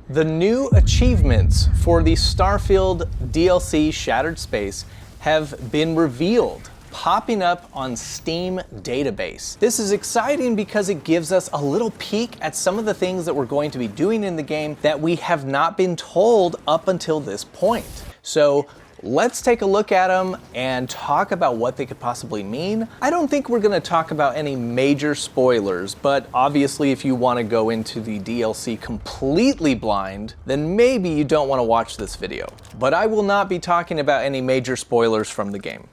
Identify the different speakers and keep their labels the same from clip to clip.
Speaker 1: The new achievements for the Starfield DLC Shattered Space have been revealed, popping up on Steam database. This is exciting because it gives us a little peek at some of the things that we're going to be doing in the game that we have not been told up until this point. So let's take a look at them and talk about what they could possibly mean. I don't think we're going to talk about any major spoilers, but obviously if you want to go into the DLC completely blind, then maybe you don't want to watch this video. But I will not be talking about any major spoilers from the game.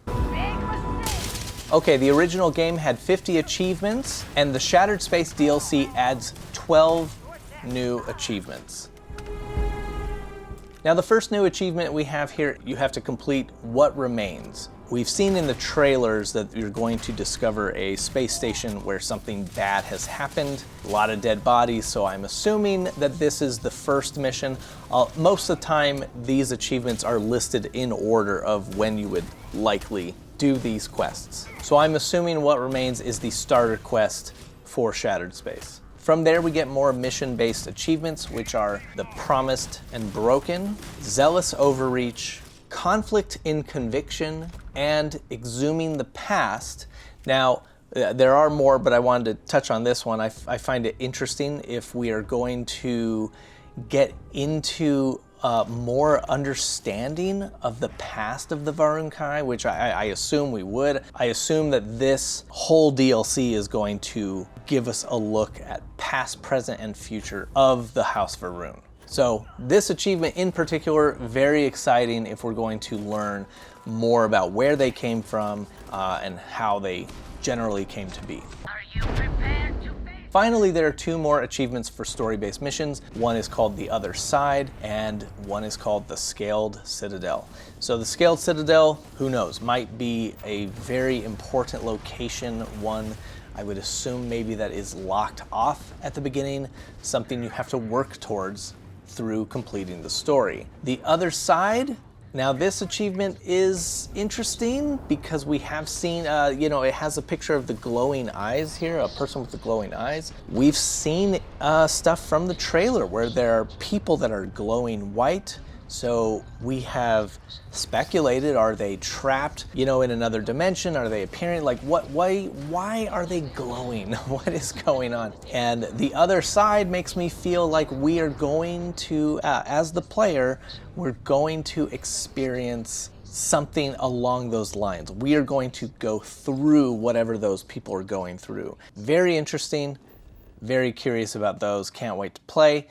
Speaker 1: Okay, the original game had 50 achievements, and the Shattered Space DLC adds 12 new achievements. Now, the first new achievement we have here, you have to complete What Remains. We've seen in the trailers that you're going to discover a space station where something bad has happened, a lot of dead bodies, so I'm assuming that this is the first mission. Most of the time, these achievements are listed in order of when you would likely do these quests. So I'm assuming What Remains is the starter quest for Shattered Space. From there, we get more mission-based achievements, which are the Promised and Broken, Zealous Overreach, Conflict in Conviction, and Exhuming the Past. Now, there are more, but I wanted to touch on this one. I find it interesting if we are going to get into more understanding of the past of the Va'ruun Kai, which I assume we would. I assume that this whole DLC is going to give us a look at past, present, and future of the House Va'ruun. So this achievement in particular, very exciting if we're going to learn more about where they came from and how they generally came to be.
Speaker 2: Are you prepared to face?
Speaker 1: Finally, there are two more achievements for story-based missions. One is called The Other Side, and one is called The Scaled Citadel. So the Scaled Citadel, who knows, might be a very important location, one I would assume maybe that is locked off at the beginning, something you have to work towards through completing the story. The Other Side, now this achievement is interesting because we have seen, it has a picture of the glowing eyes here, a person with the glowing eyes. We've seen stuff from the trailer where there are people that are glowing white. So we have speculated, are they trapped, in another dimension? Are they appearing? Like why are they glowing? What is going on? And the Other Side makes me feel like we are going to, as the player, we're going to experience something along those lines. We are going to go through whatever those people are going through. Very interesting, very curious about those. Can't wait to play.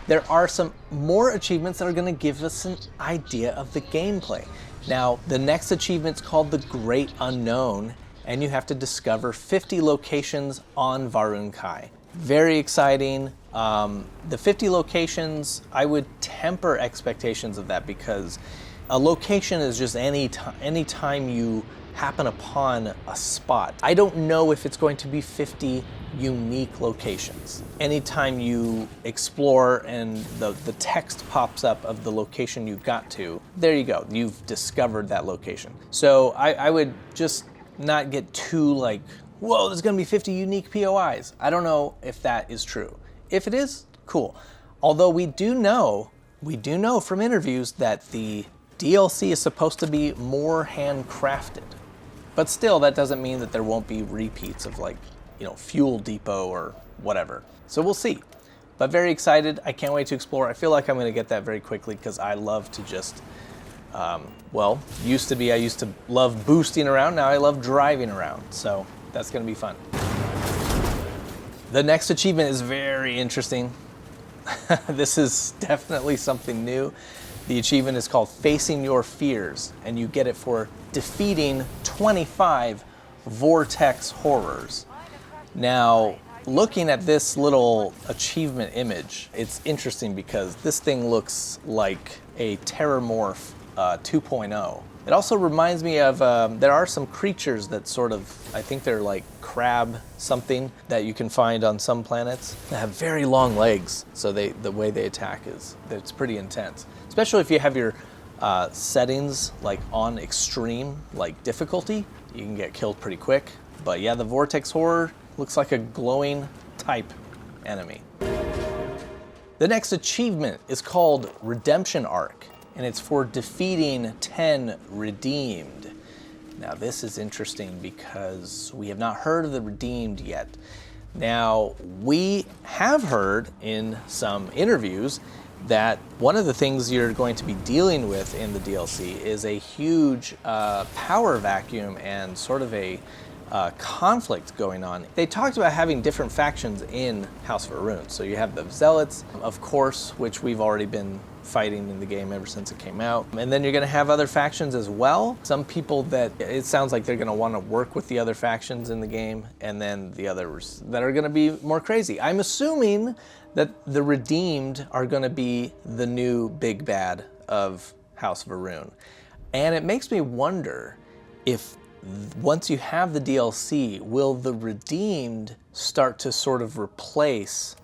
Speaker 1: There are some more achievements that are going to give us an idea of the gameplay. Now, the next achievement's called The Great Unknown, and you have to discover 50 locations on Va'ruun Kai. Very exciting. The 50 locations, I would temper expectations of that because a location is just any time you happen upon a spot. I don't know if it's going to be 50 unique locations. Anytime you explore and the text pops up of the location you got to, there you go, you've discovered that location. So I would just not get too like, whoa, there's gonna be 50 unique POIs. I don't know if that is true. If it is, cool. Although we do know from interviews that the DLC is supposed to be more handcrafted. But still, that doesn't mean that there won't be repeats of Fuel Depot or whatever. So we'll see. But very excited. I can't wait to explore. I feel like I'm going to get that very quickly because I love to just, I used to love boosting around. Now I love driving around. So that's going to be fun. The next achievement is very interesting. This is definitely something new. The achievement is called Facing Your Fears, and you get it for defeating 25 Vortex Horrors. Now, looking at this little achievement image, it's interesting because this thing looks like a Terramorph 2.0. It also reminds me of, there are some creatures that sort of, I think they're like crab something that you can find on some planets that have very long legs. So the way they attack it's pretty intense. Especially if you have your settings like on extreme, like difficulty, you can get killed pretty quick. But yeah, the Vortex Horror looks like a glowing type enemy. The next achievement is called Redemption Arc, and it's for defeating 10 redeemed. Now this is interesting because we have not heard of the redeemed yet. Now we have heard in some interviews that one of the things you're going to be dealing with in the DLC is a huge power vacuum and sort of a conflict going on. They talked about having different factions in House of Varun. So you have the Zealots, of course, which we've already been fighting in the game ever since it came out. And then you're going to have other factions as well. Some people that it sounds like they're going to want to work with the other factions in the game, and then the others that are going to be more crazy. I'm assuming that the Redeemed are going to be the new big bad of House of Varun. And it makes me wonder if once you have the DLC, will the Redeemed start to sort of replace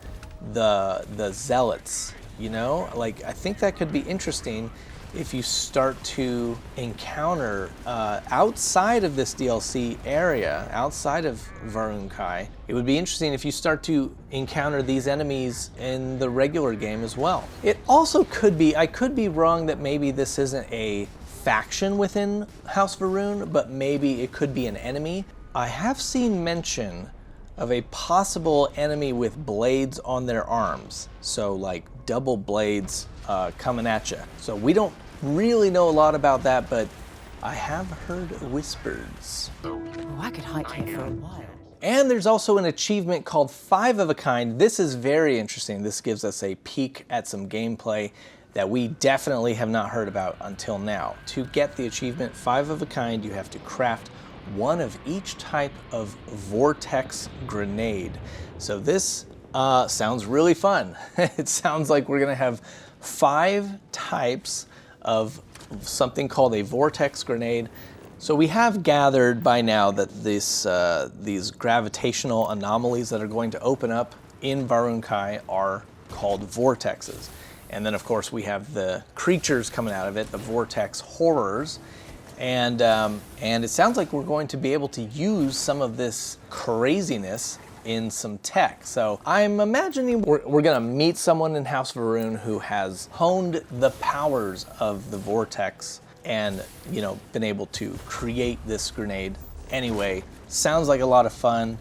Speaker 1: the Zealots? You know, like I think that could be interesting if you start to encounter outside of this DLC area, outside of Varun Kai. It would be interesting if you start to encounter these enemies in the regular game as well. It also could be, I could be wrong that maybe this isn't a faction within House Varun, but maybe it could be an enemy. I have seen mention of a possible enemy with blades on their arms. So like double blades coming at you. So we don't really know a lot about that, but I have heard whispers.
Speaker 3: Oh, I could hike here for a while.
Speaker 1: And there's also an achievement called 5 of a Kind. This is very interesting. This gives us a peek at some gameplay that we definitely have not heard about until now. To get the achievement 5 of a Kind, you have to craft one of each type of vortex grenade. So this sounds really fun. It sounds like we're gonna have 5 types of something called a vortex grenade. So we have gathered by now that these gravitational anomalies that are going to open up in Varun Kai are called vortexes. And then of course we have the creatures coming out of it, the vortex horrors. And it sounds like we're going to be able to use some of this craziness in some tech. So I'm imagining we're gonna meet someone in House of Varun who has honed the powers of the vortex and, you know, been able to create this grenade. Anyway, sounds like a lot of fun.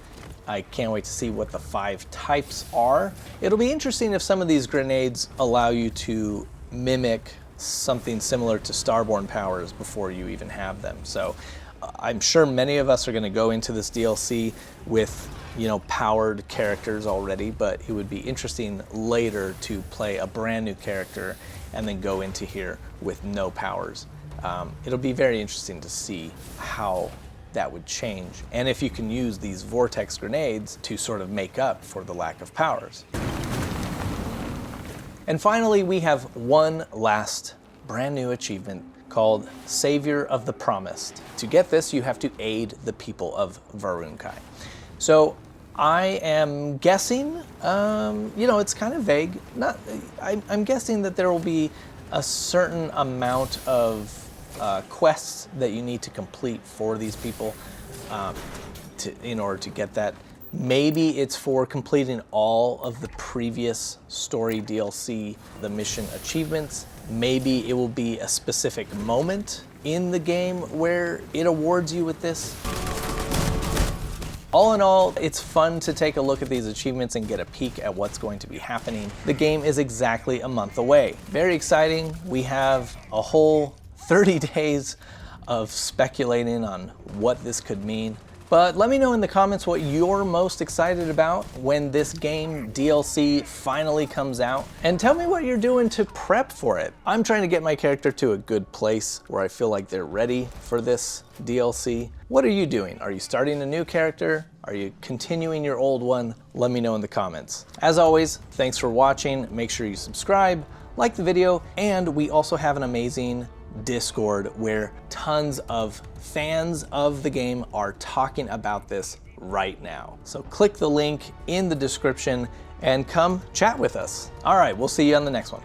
Speaker 1: I can't wait to see what the 5 types are. It'll be interesting if some of these grenades allow you to mimic something similar to Starborn powers before you even have them. So I'm sure many of us are gonna go into this DLC with, you know, powered characters already, but it would be interesting later to play a brand new character and then go into here with no powers. It'll be very interesting to see how that would change, and if you can use these vortex grenades to sort of make up for the lack of powers. And finally, we have one last brand new achievement called Savior of the Promised. To get this, you have to aid the people of Varun Kai. So I am guessing, you know, it's kind of vague. I'm guessing that there will be a certain amount of quests that you need to complete for these people in order to get that. Maybe it's for completing all of the previous story DLC, the mission achievements. Maybe it will be a specific moment in the game where it awards you with this. All in all, it's fun to take a look at these achievements and get a peek at what's going to be happening. The game is exactly a month away. Very exciting. We have a whole 30 days of speculating on what this could mean. But let me know in the comments what you're most excited about when this game DLC finally comes out. And tell me what you're doing to prep for it. I'm trying to get my character to a good place where I feel like they're ready for this DLC. What are you doing? Are you starting a new character? Are you continuing your old one? Let me know in the comments. As always, thanks for watching. Make sure you subscribe, like the video, and we also have an amazing Discord where tons of fans of the game are talking about this right now. So click the link in the description and come chat with us. All right, we'll see you on the next one.